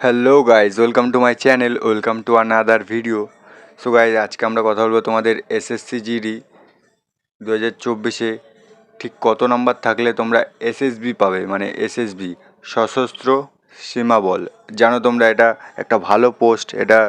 Hello guys, welcome to my channel, welcome to another video. So guys, আজকে আমরা কথা বলবো তোমাদের এসএসসি জিডি 2024-এ ঠিক কত নাম্বার থাকলে তোমরা এসএসবি পাবে, মানে এসএসবি সশস্ত্র সীমা বল। জানো তোমরা এটা একটা ভালো পোস্ট, এটা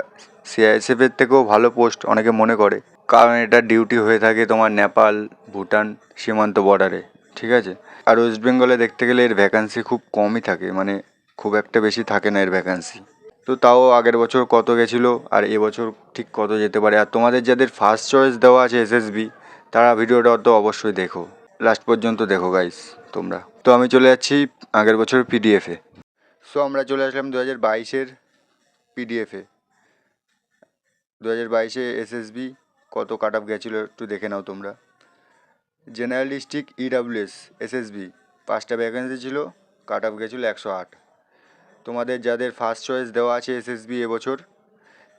সিআইএসএফের থেকেও ভালো পোস্ট অনেকে মনে করে, কারণ এটা ডিউটি হয়ে থাকে তোমার নেপাল ভুটান সীমান্ত বর্ডারে, ঠিক আছে। আর ওয়েস্ট বেঙ্গলে দেখতে গেলে এর ভ্যাকান্সি খুব কমই থাকে, মানে খুব একটা বেশি থাকে না এর ভ্যাকান্সি। তো তাও আগের বছর কত গেছিলো আর এবছর ঠিক কত যেতে পারে। আর তোমাদের যাদের ফার্স্ট চয়েস দেওয়া আছে এসএসবি, তারা ভিডিওটা তো অবশ্যই দেখো, লাস্ট পর্যন্ত দেখো গাইস তোমরা। তো আমি চলে যাচ্ছি আগের বছরের পিডিএফে। সো আমরা চলে আসলাম 2022-এর পিডিএফে। 2022-এ এসএসবি কত কাট অফ গেছিলো একটু দেখে নাও তোমরা। জেনারেল ডিস্ট্রিক্ট ইডাব্লিউএস এসএসবি 5টা ভ্যাকেন্সি ছিল, কাট অফ গেছিলো 108। তোমাদের যাদের ফার্স্ট চয়েস দেওয়া আছে এসএসবি এবছর,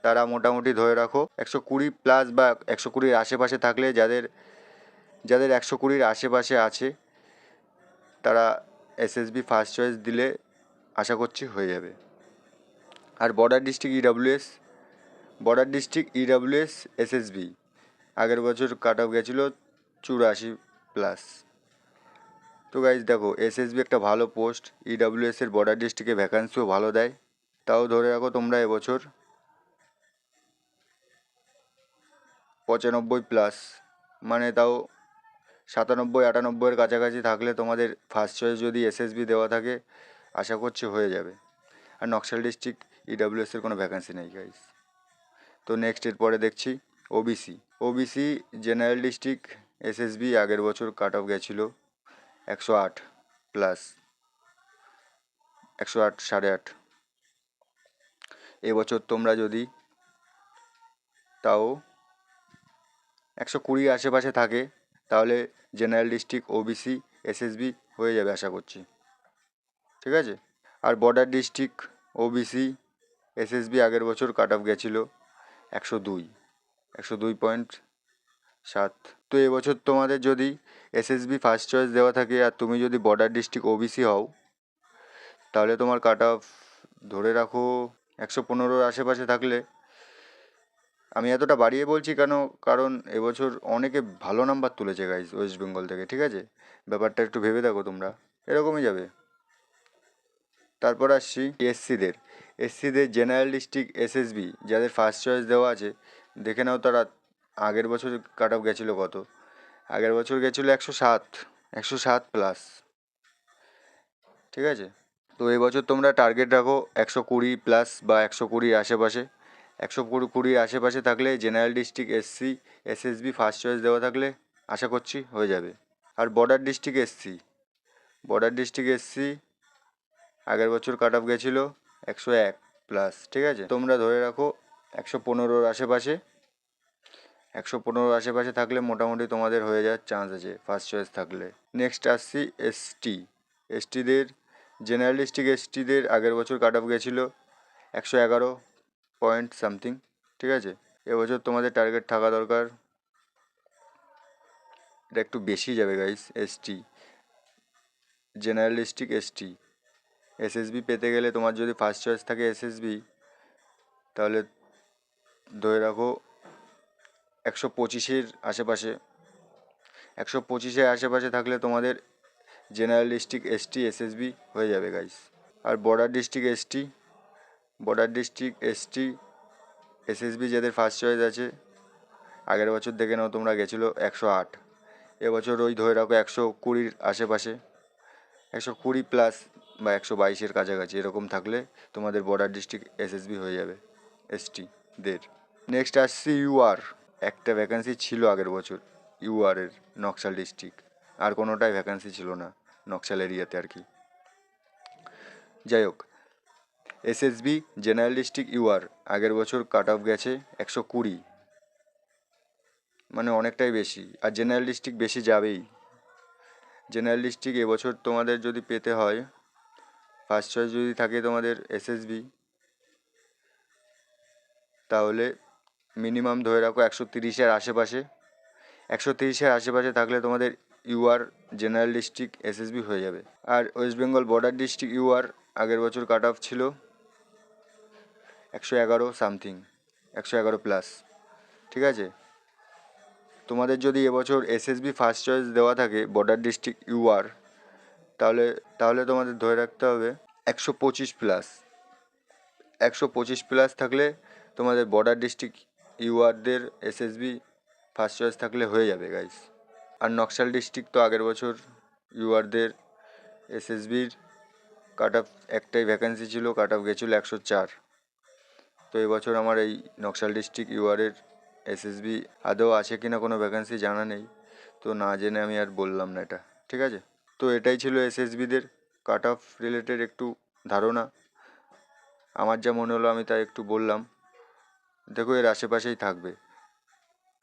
তারা মোটামুটি ধরে রাখো 120+ বা 120-র আশেপাশে থাকলে, যাদের যাদের 120-র আশেপাশে আছে তারা এসএসবি ফার্স্ট চয়েস দিলে আশা করছি হয়ে যাবে। আর বর্ডার ডিস্ট্রিক্ট ইডাব্লিউএস এসএসবি আগের বছর কাট অফ গেছিলো 84+। তো গাইজ দেখো, এসএসবি একটা ভালো পোস্ট, ইডাব্লিউএসের বর্ডার ডিস্ট্রিক্টে ভ্যাকান্সিও ভালো দেয়। তাও ধরে রাখো তোমরা এবছর 95+, মানে তাও 97-98-এর কাছাকাছি থাকলে তোমাদের ফার্স্ট চয়েস যদি এসএসবি দেওয়া থাকে, আশা করছি হয়ে যাবে। আর নকশাল ডিস্ট্রিক্ট ইডাব্লিউএসের কোনো ভ্যাকান্সি নেই গাইস। তো নেক্সট এরপরে দেখছি ওবিসি জেনারেল ডিস্ট্রিক্ট এসএসবি আগের বছর কাট অফ গেছিলো 108+, 108, 8.5। এবছর তোমরা যদি তাও 120 আশেপাশে থাকে, তাহলে জেনারেল ডিস্ট্রিক্ট ওবিসি এসএসবি হয়ে যাবে আশা করছি, ঠিক আছে। আর বর্ডার ডিস্ট্রিক্ট ওবিসি এসএসবি আগের বছর কাট অফ গেছিলো 102.7। তো এবছর তোমাদের যদি এসএসবি ফার্স্ট চয়েস দেওয়া থাকে আর তুমি যদি বর্ডার ডিস্ট্রিক্ট ওবিসি হও, তাহলে তোমার কাট অফ ধরে রাখো 115-র আশেপাশে থাকলে। আমি এতটা বাড়িয়ে বলছি কেন, কারণ এবছর অনেকে ভালো নাম্বার তুলেছে গাইজ ওয়েস্ট বেঙ্গল থেকে, ঠিক আছে। ব্যাপারটা একটু ভেবে দেখো তোমরা, এরকমই যাবে। তারপর আসছি এসসিদের জেনারেল ডিস্ট্রিক্ট এসএসবি যাদের ফার্স্ট চয়েস দেওয়া আছে, দেখে নাও তারা আগের বছর কাট অফ গেছিলো কত। আগের বছর গেছিলো 107+, ঠিক আছে। তো এবছর তোমরা টার্গেট রাখো 120+ বা 120-র আশেপাশে। 120-র আশেপাশে থাকলে general district SSB first choice দেওয়া থাকলে আশা করছি হয়ে যাবে। আর বর্ডার ডিস্ট্রিক্ট এসসি আগের বছর কাট অফ গেছিলো 101+, ঠিক আছে। তোমরা ধরে রাখো 115-র আশেপাশে। 115-র আশেপাশে থাকলে মোটামুটি তোমাদের হয়ে যাওয়ার চান্স আছে ফার্স্ট চয়েস থাকলে। নেক্সট আসছি এসটিদের জেনারেল ডিস্ট্রিক্ট এসটিদের আগের বছর কাট অফ গেছিলো 111 পয়েন্ট সামথিং, ঠিক আছে। এবছর তোমাদের টার্গেট থাকা দরকার, এটা একটু বেশি যাবে গাইস। জেনারেল ডিস্ট্রিক্ট এসএসবি পেতে গেলে তোমার যদি ফার্স্ট চয়েস থাকে এসএসবি, তাহলে ধরে রাখো 125-এর আশেপাশে। 125-এর আশেপাশে থাকলে তোমাদের জেনারেল ডিস্ট্রিক্ট এসএসবি হয়ে যাবে গাইস। আর বর্ডার ডিস্ট্রিক্ট এসএসবি যাদের ফার্স্ট চয়েস আছে, আগের বছর দেখে নাও তোমরা গেছিলো 108, এবছর ওই ধরে রাখো 120-র আশেপাশে। 120+ বা 122-এর কাছাকাছি এরকম থাকলে তোমাদের বর্ডার ডিস্ট্রিক্ট এসএসবি হয়ে যাবে এসটিদের। নেক্সট আসছি একটা ভ্যাকান্সি ছিল আগের বছর এর নকশাল ডিস্ট্রিক্ট, আর কোনোটাই ভ্যাকান্সি ছিল না নকশাল এরিয়াতে আর কি। যাই হোক, এসএসবি জেনারেল ডিস্ট্রিক্ট আগের বছর কাট অফ গেছে 120, মানে অনেকটাই বেশি। আর জেনারেল ডিস্ট্রিক্ট বেশি যাবেই। জেনারেল ডিস্ট্রিক্ট এবছর তোমাদের যদি পেতে হয়, ফার্স্ট চয়েস যদি থাকে তোমাদের এসএসবি, তাহলে মিনিমাম ধরে রাখো 130-এর আশেপাশে। 130-এর আশেপাশে থাকলে তোমাদের জেনারেল ডিস্ট্রিক্ট এসএসবি হয়ে যাবে। আর ওয়েস্ট বেঙ্গল বর্ডার ডিস্ট্রিক্ট আগের বছর কাট অফ ছিল 111 সামথিং, 111 প্লাস। ঠিক আছে, তোমাদের যদি এবছর এসএসবি ফার্স্ট চয়েস দেওয়া থাকে বর্ডার ডিস্ট্রিক্ট ইউআর, তাহলে তাহলে তোমাদের ধরে রাখতে হবে 125 প্লাস। 125 প্লাস থাকলে তোমাদের বর্ডার ডিস্ট্রিক্ট ইউআরদের এসএসবি ফার্স্ট চয়েস থাকলে হয়ে যাবে গাইস। আর নকশাল ডিস্ট্রিক্ট তো আগের বছর ইউআরদের এসএসবির কাট অফ একটাই ভ্যাকেন্সি ছিল, কাট অফ গেছিলো 104। তো এবছর আমার এই নকশাল ডিস্ট্রিক্ট ইউআরের এসএসবি আদৌ আছে কি না কোনো ভ্যাকেন্সি জানা নেই, তো না জেনে আমি আর বললাম না এটা। ঠিক আছে, তো এটাই ছিল এসএসবিদের কাট অফ রিলেটেড একটু ধারণা। আমার যা মনে হলো আমি তাই একটু বললাম। দেখো এর আশেপাশেই থাকবে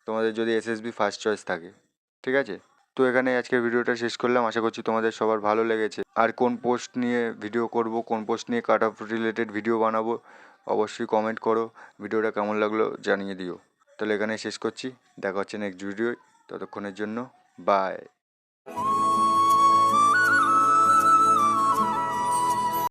তোমাদের যদি এসএসবি ফার্স্ট চয়েস থাকে। ঠিক আছে, তো এখানে আজকের ভিডিওটা শেষ করলাম। আশা করছি তোমাদের সবার ভালো লেগেছে। আর কোন পোস্ট নিয়ে ভিডিও করব, কোন পোস্ট নিয়ে কাট অফ রিলেটেড ভিডিও বানাবো, অবশ্যই কমেন্ট করো। ভিডিওটা কেমন লাগলো জানিয়ে দিও। তাহলে এখানে শেষ করছি, দেখা হচ্ছে নেক্সট ভিডিও। ততক্ষণের জন্য বাই।